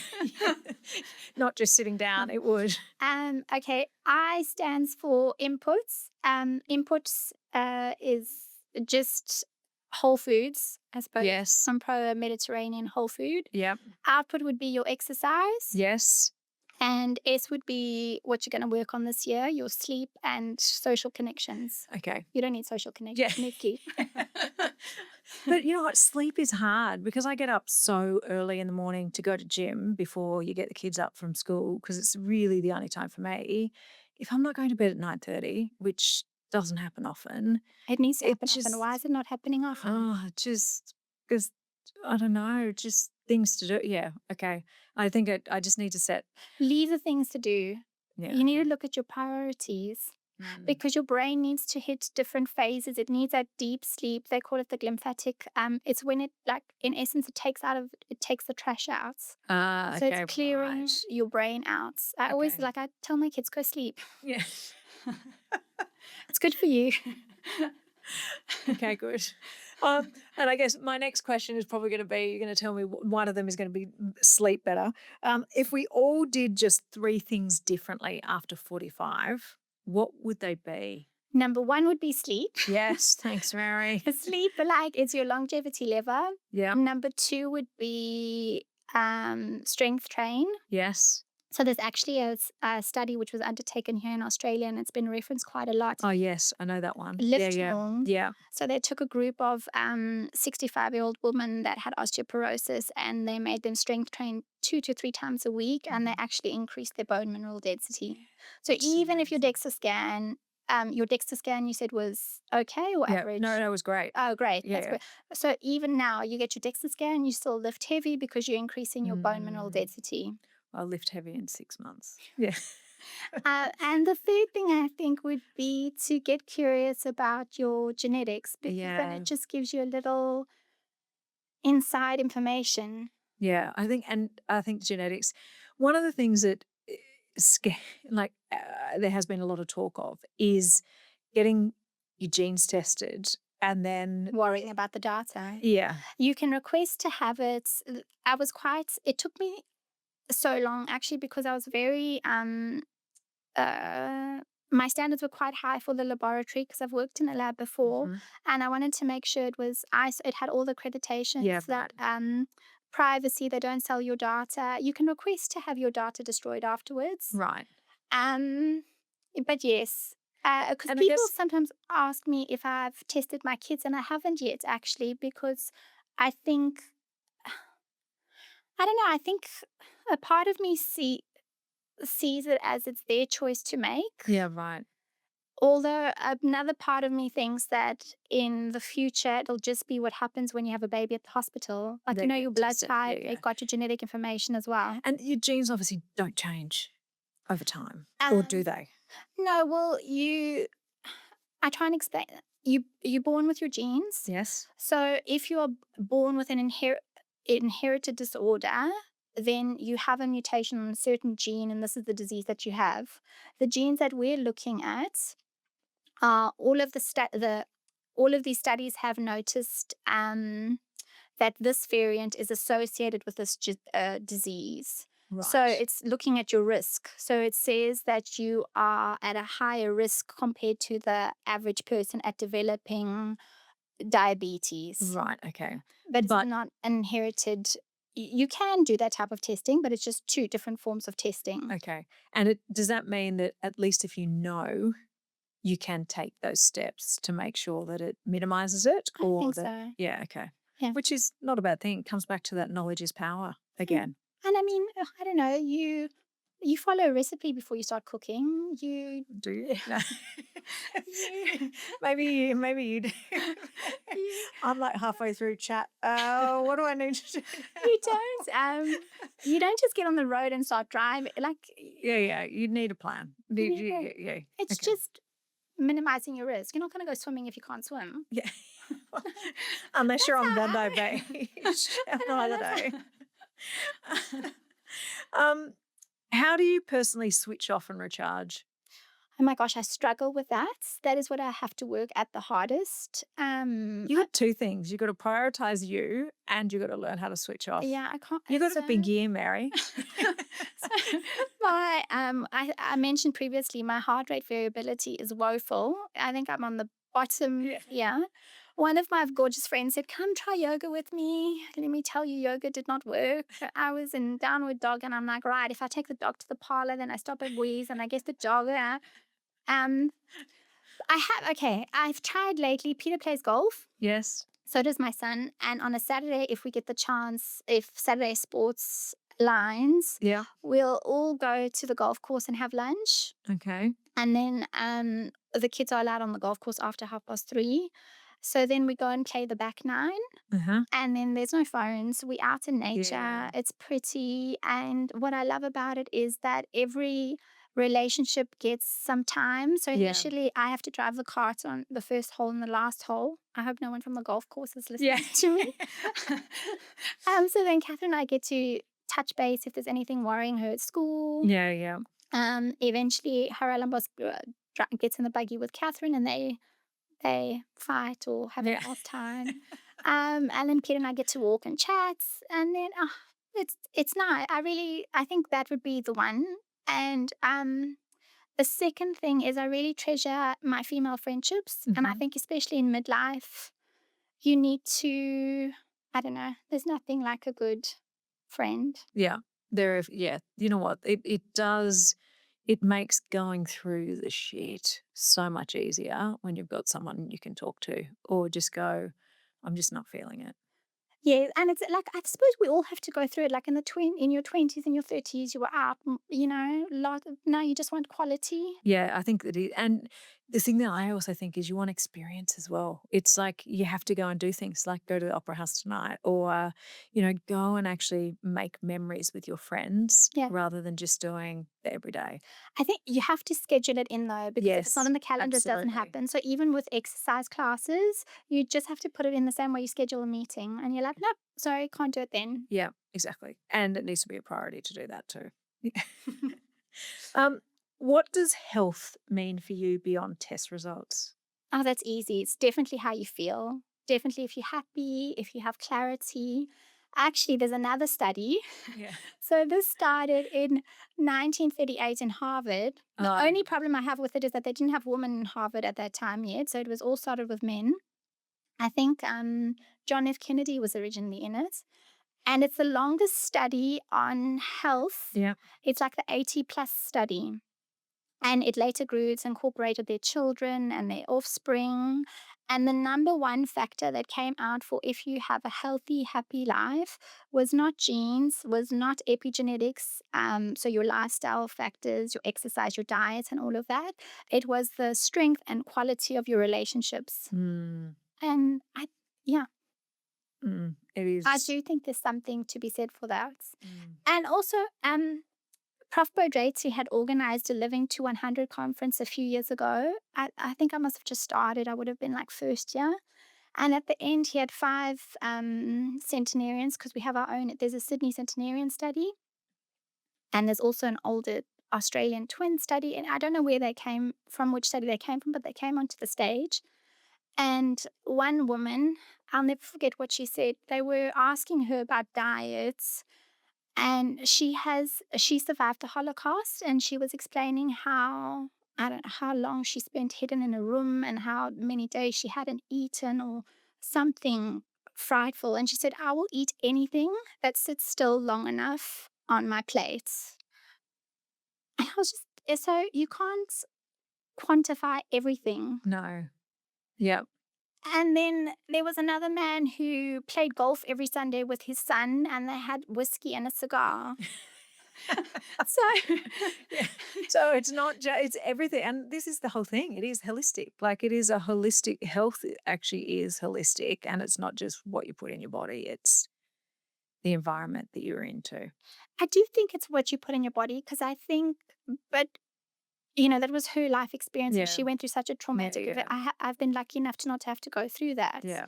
Not just sitting down, it would. Okay, I stands for inputs. Inputs is just whole foods, I suppose. Yes. Some pro-Mediterranean whole food. Yep. Output would be your exercise. Yes. And S would be what you're going to work on this year, your sleep and social connections. Okay. You don't need social connections. Yeah. You need sleep. But you know what? Sleep is hard because I get up so early in the morning to go to gym before you get the kids up from school because it's really the only time for me. If I'm not going to bed at 9:30, which doesn't happen often, It needs to it happen often. just Why is it not happening often? just because I don't know, just things to do. Yeah, okay. I think I just need to set. Leave the things to do. Yeah, You need okay. to look at your priorities Mm. because your brain needs to hit different phases. It needs that deep sleep. They call it the glymphatic. It's when it, like, in essence, it takes the trash out. So Okay, it's clearing right. your brain out. I always, Okay. like, I tell my kids, go sleep. Yeah. It's good for you. Okay, good. And I guess my next question is probably going to be, you're going to tell me one of them is going to be sleep better. If we all did just 3 things differently after 45, what would they be? Number 1 would be sleep. Yes, thanks, Mary. Sleep, like, it's your longevity lever. Yeah. Number 2 would be strength train. Yes. So there's actually a study which was undertaken here in Australia, and it's been referenced quite a lot. Oh, yes, I know that one. Lift Yeah. Long. Yeah. So they took a group of 65-year-old women that had osteoporosis, and they made them strength train 2 to 3 times a week, and they actually increased their bone mineral density. So Which is even if your amazing. DEXA scan you said was okay or Yeah. average? No, it was great. Oh, great. Yeah, That's yeah. great. So even now, you get your DEXA scan, you still lift heavy because you're increasing your bone mineral Mm. density. I'll lift heavy in 6 months. Yeah. And the third thing I think would be to get curious about your genetics, because then Yeah. it just gives you a little inside information. Yeah, I think genetics. One of the things that like there has been a lot of talk of is getting your genes tested, and then Worrying about the data. yeah, You can request to have it. It took me so long actually because I was very my standards were quite high for the laboratory because I've worked in a lab before, Mhm. and I wanted to make sure it was ISO. It had all the accreditations Yeah, that privacy. They don't sell your data. You can request to have your data destroyed afterwards. right. Um, but yes, because And I people guess sometimes ask me if I've tested my kids, and I haven't yet actually because I think I don't know. I think a part of me sees it as it's their choice to make. yeah, right. Although another part of me thinks that in the future, it'll just be what happens when you have a baby at the hospital. Like, They your get blood tested. type, Yeah. it got your genetic information as well. And your genes obviously don't change over time, or do Um, they? no, well, I try and explain. You're born with your genes. Yes. So if you are born with an inherited disorder, then you have a mutation on a certain gene, and this is the disease that you have. The genes that we're looking at all of all of these studies have noticed that this variant is associated with this disease. So Right. it's looking at your risk. So it says that you are at a higher risk compared to the average person at developing diabetes. Right. Okay. But it's But not inherited. You can do that type of testing, but it's just 2 different forms of testing. okay. And does that mean that at least if you know, you can take those steps to make sure that it minimizes it, I or think that so. yeah, okay. Yeah. Which is not a bad thing. It comes back to that knowledge is power again. And I mean, I don't know, you follow a recipe before you start cooking. You Do you? No. you, Maybe you do. you, I'm like halfway through chat. What do I need to do? you don't just get on the road and start driving. Like Yeah. You need a plan. Yeah. it's Okay. just minimizing your risk. You're not going to go swimming if you can't swim. Yeah. Unless you're on That's Bondi how- Beach on I know, either that's day. how- How do you personally switch off and recharge? Oh my gosh, I struggle with that. That is what I have to work at the hardest. You got 2 things. You got to prioritize you, and you got to learn how to switch off. Yeah, I can't. You got So, a big year, Mary. so I mentioned previously my heart rate variability is woeful. I think I'm on the bottom. Yeah. Yeah. One of my gorgeous friends said, come try yoga with me. Let me tell you, yoga did not work. I was in downward dog and I'm like, right, if I take the dog to the parlor, then I stop at Wheeze and I guess the jogger. Um, I've tried lately. Peter plays golf. Yes. So does my son. And on a Saturday, if we get the chance, if Saturday sports lines, Yeah. we'll all go to the golf course and have lunch. Okay. And then the kids are allowed on the golf course after 3:30. So then we go and play the back nine. Uh-huh. And then there's no phones. We're out in nature. Yeah. It's pretty. And what I love about it is that every relationship gets some time. So Yeah. initially, I have to drive the cart on the first hole and the last hole. I hope no one from the golf course is listening Yeah. to me. So then Catherine and I get to touch base if there's anything worrying her at school. Yeah, yeah. Eventually, Haralambos gets in the buggy with Catherine and they fight or have a bad time. And then Peter and I get to walk and chat, and then it's nice. I think that would be the one. And the second thing is I really treasure my female friendships, and I think especially in midlife, you need to. I don't know. There's nothing like a good friend. Yeah. You know what? It does. It makes going through the shit so much easier when you've got someone you can talk to, or just go, I'm just not feeling it. Yeah, and it's like I suppose we all have to go through it. Like in your 20s and your 30s, you were out, now you just want quality. Yeah, I think that and the thing that I also think is you want experience as well. It's like you have to go and do things like go to the opera house tonight, or go and actually make memories with your friends Yeah. rather than just doing the everyday. I think you have to schedule it in though, because if it's not Yes, in the calendar, it doesn't absolutely. happen. So even with exercise classes, you just have to put it in the same way you schedule a meeting, and you're like, nope, sorry, can't do it then. Yeah, exactly. And it needs to be a priority to do that too. What does health mean for you beyond test results? Oh, that's easy. It's definitely how you feel. Definitely if you're happy, if you have clarity. Actually, there's another study. Yeah. So this started in 1938 in Harvard. The only problem I have with it is that they didn't have women in Harvard at that time yet. So it was all started with men. I think John F. Kennedy was originally in it. And it's the longest study on health. Yeah. It's like the 80 plus study. And it later grew, it's incorporated their children and their offspring. And the number one factor that came out for if you have a healthy, happy life was not genes, was not epigenetics, so your lifestyle factors, your exercise, your diet, and all of that. It was the strength and quality of your relationships. Mm. And It is. I do think there's something to be said for that. Mm. And also, Prof. Bodratzi had organized a Living to 100 conference a few years ago. I think I must have just started. I would have been like first year. And at the end, he had 5 centenarians, because we have our own. There's a Sydney centenarian study. And there's also an older Australian twin study. And I don't know where they came from, which study they came from, but they came onto the stage. And one woman, I'll never forget what she said. They were asking her about diets. And she survived the Holocaust, and she was explaining how, I don't know how long she spent hidden in a room and how many days she hadn't eaten or something frightful. And she said, I will eat anything that sits still long enough on my plate. And I was just, so you can't quantify everything. No. Yep. And then there was another man who played golf every Sunday with his son, and they had whiskey and a cigar. So, Yeah. So it's not just, it's everything. And this is the whole thing. It is holistic. Like it is a holistic health, actually is holistic. And it's not just what you put in your body, it's the environment that you're into. I do think it's what you put in your body, because I think, but that was her life experience. Yeah. She went through such a traumatic Yeah, event. I've been lucky enough to not have to go through that. Yeah.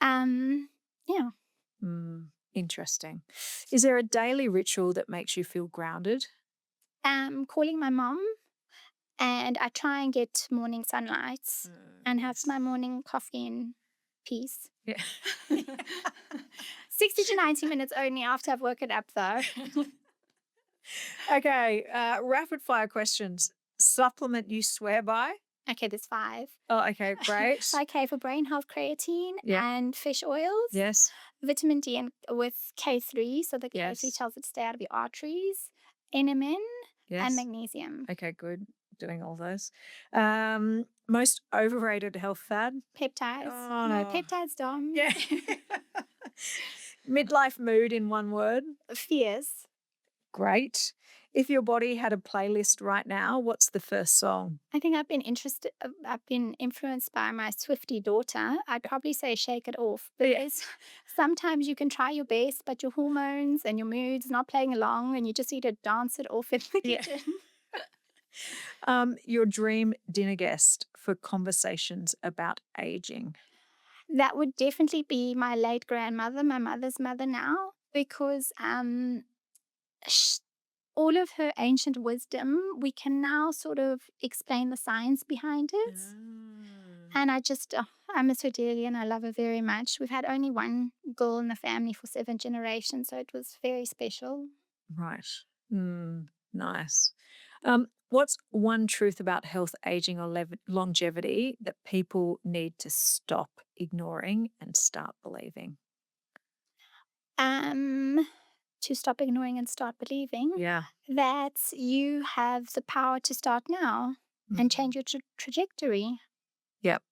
Yeah. Interesting. Is there a daily ritual that makes you feel grounded? Calling my mom, and I try and get morning sunlight and have my morning coffee in peace. Yeah. 60 to 90 minutes only after I've woken up, though. Okay. Rapid fire questions. Supplement you swear by? Okay, there's 5. Oh, okay, great. 5K for brain health, creatine, Yeah. and fish oils. Yes. Vitamin D and with K3, so the K3 Yes. tells it to stay out of your arteries. NMN and Yes. magnesium. Okay, good. Doing all those. Most overrated health fad. Peptides. Oh, No, peptides, Dom. yeah. Midlife mood in one word. Fierce. Great. If your body had a playlist right now, what's the first song? I think I've been influenced by my Swiftie daughter. I'd probably say Shake It Off, because sometimes you can try your best, but your hormones and your mood's not playing along and you just need to dance it off in the Yeah. kitchen. Your dream dinner guest for conversations about aging. That would definitely be my late grandmother, my mother's mother now, because sh- all of her ancient wisdom, we can now sort of explain the science behind it. And I miss her dearly and I love her very much. We've had only one girl in the family for 7 generations, so it was very special. Right. Nice. What's one truth about health, aging, or longevity that people need to stop ignoring and start believing? To stop ignoring and start believing Yeah. that you have the power to start now and change your trajectory. Yep.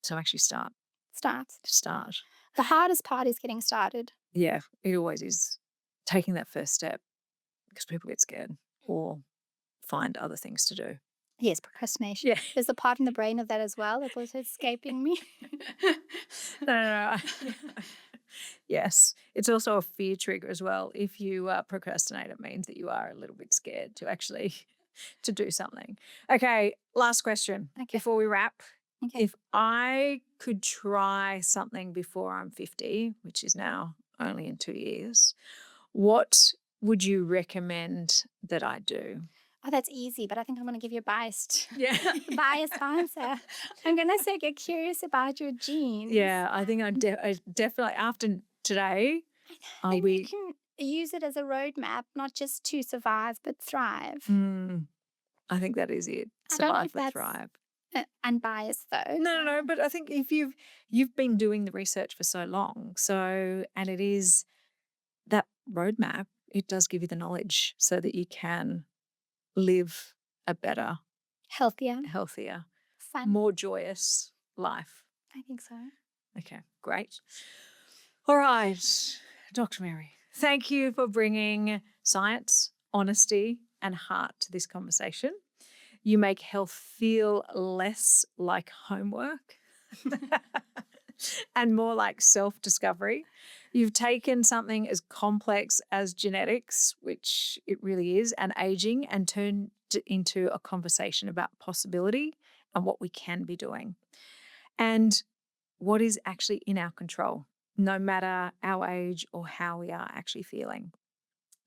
So actually start. Start. The hardest part is getting started. Yeah, it always is. Taking that first step, because people get scared or find other things to do. Yes, procrastination. Yeah. There's a part in the brain of that as well that was escaping me. No. Yes. It's also a fear trigger as well. If you procrastinate, it means that you are a little bit scared to actually to do something. Okay, last question before we wrap. Okay. If I could try something before I'm 50, which is now only in 2 years, what would you recommend that I do? Oh, that's easy, but I think I'm going to give you a biased answer. I'm going to say get curious about your genes. Yeah, I think I definitely after today, I'll And be. you can use it as a roadmap, not just to survive, but thrive. I think that is it. I don't know Survive if but that's thrive. Unbiased though. No, but I think if you've been doing the research for so long, and it is that roadmap, it does give you the knowledge so that you can live a better, healthier, fun, more joyous life. I think so. Okay, great. All right, Dr. Mary, thank you for bringing science, honesty, and heart to this conversation. You make health feel less like homework and more like self-discovery. You've taken something as complex as genetics, which it really is, and aging, and turned it into a conversation about possibility and what we can be doing and what is actually in our control, no matter our age or how we are actually feeling.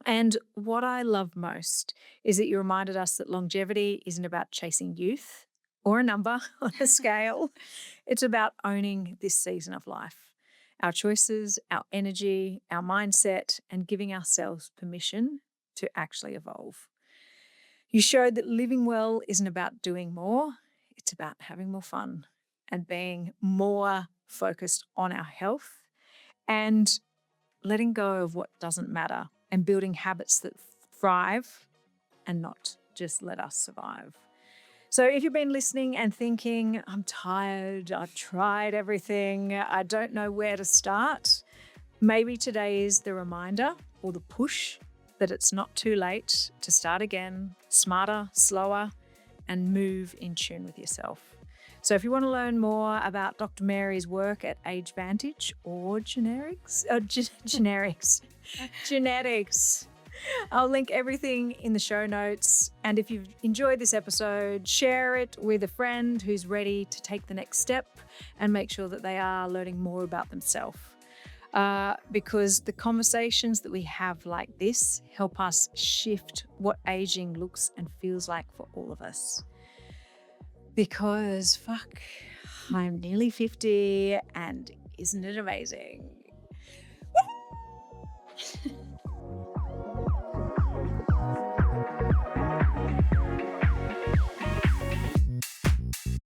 And what I love most is that you reminded us that longevity isn't about chasing youth or a number on a scale. It's about owning this season of life, our choices, our energy, our mindset, and giving ourselves permission to actually evolve. You showed that living well isn't about doing more, it's about having more fun and being more focused on our health and letting go of what doesn't matter and building habits that thrive and not just let us survive. So if you've been listening and thinking, I'm tired, I've tried everything, I don't know where to start, maybe today is the reminder or the push that it's not too late to start again, smarter, slower, and move in tune with yourself. So if you want to learn more about Dr. Mary's work at Age Vantage or genetics, I'll link everything in the show notes. And if you've enjoyed this episode, share it with a friend who's ready to take the next step and make sure that they are learning more about themselves. Because the conversations that we have like this help us shift what aging looks and feels like for all of us. Because I'm nearly 50 and isn't it amazing?